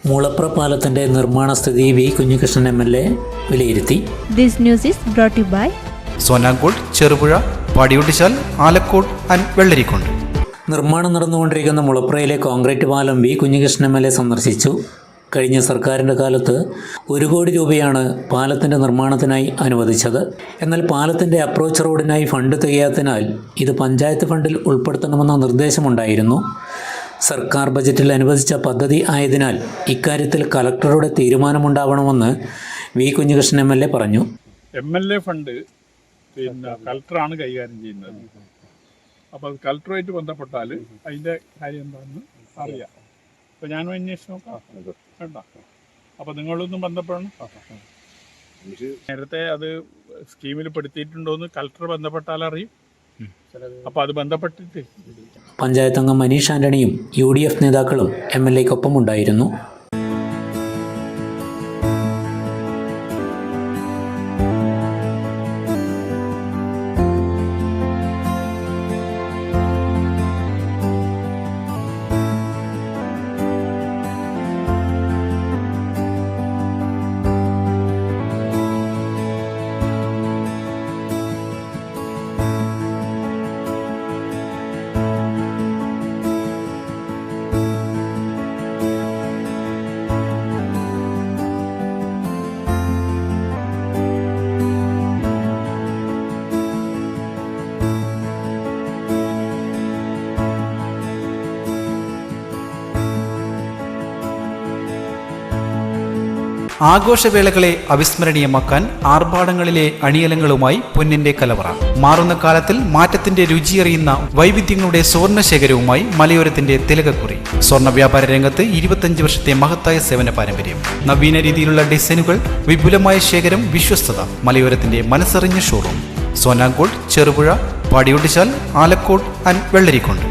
മുളപ്ര പാലത്തിന്റെ നിർമ്മാണ സ്ഥിതി വി കുഞ്ഞികൃഷ്ണൻ MLA വിലയിരുത്തി. This news is brought to you by Sonankode, Cherupuzha, Padiyottuchal, Alakode and Vellarikundu. നിർമ്മാണം നടന്നുകൊണ്ടിരിക്കുന്ന മുളപ്രയിലെ കോൺക്രീറ്റ് പാലം വി കുഞ്ഞികൃഷ്ണൻ MLA സന്ദർശിച്ചു. കഴിഞ്ഞ സർക്കാരിൻ്റെ കാലത്ത് 1 കോടി രൂപയാണ് പാലത്തിൻ്റെ നിർമ്മാണത്തിനായി അനുവദിച്ചത്. എന്നാൽ പാലത്തിൻ്റെ അപ്രോച്ച് റോഡിനായി ഫണ്ട് തികയാത്തതിനാൽ ഇത് പഞ്ചായത്ത് ഫണ്ടിൽ ഉൾപ്പെടുത്തണമെന്ന നിർദ്ദേശമുണ്ടായിരുന്നു. സർക്കാർ ബജറ്റിൽ അനുവദിച്ച പദ്ധതി ആയതിനാൽ ഇക്കാര്യത്തിൽ കലക്ടറുടെ തീരുമാനമുണ്ടാവണമെന്ന് വി കുഞ്ഞികൃഷ്ണൻ MLA പറഞ്ഞു. MLA ഫണ്ട് കലക്ടറാണ് കൈകാര്യം ചെയ്യുന്നത്. അപ്പോൾ അത് കലക്ടറുമായിട്ട് ബന്ധപ്പെട്ടാൽ അതിൻ്റെ കാര്യം എന്താണെന്ന് അറിയാം. അപ്പോൾ ഞാനും അന്വേഷിച്ച് നോക്കാം. വേണ്ട, അപ്പോൾ നിങ്ങളൊന്നും ബന്ധപ്പെടണം. നേരത്തെ അത് സ്കീമിൽ പെടുത്തിയിട്ടുണ്ടോയെന്ന് കലക്ടർ ബന്ധപ്പെട്ടാൽ അറിയും. അപ്പോൾ അത് ബന്ധപ്പെട്ടിട്ട് പഞ്ചായത്ത് അംഗം മനീഷ് ആന്റണിയും UDF നേതാക്കളും MLAക്കൊപ്പം ഉണ്ടായിരുന്നു. ആഘോഷവേളകളെ അവിസ്മരണീയമാക്കാൻ ആർഭാടങ്ങളിലെ അണിയലങ്ങളുമായി പൊന്നിന്റെ കലവറ. മാറുന്ന കാലത്തിൽ മാറ്റത്തിന്റെ രുചിയറിയുന്ന വൈവിധ്യങ്ങളുടെ സ്വർണ്ണശേഖരവുമായി മലയോരത്തിന്റെ തിലകക്കുറി. സ്വർണ്ണ വ്യാപാര രംഗത്ത് 25 വർഷത്തെ മഹത്തായ സേവന പാരമ്പര്യം. നവീന രീതിയിലുള്ള ഡിസൈനുകൾ, വിപുലമായ ശേഖരം, വിശ്വസ്തത. മലയോരത്തിന്റെ മനസ്സറിഞ്ഞ ഷോറൂം. സോനാങ്കോട്, ചെറുപുഴ, പാടിയൊട്ടിച്ചാൽ, ആലക്കോട് ആൻഡ് വെള്ളരിക്കുണ്ട്.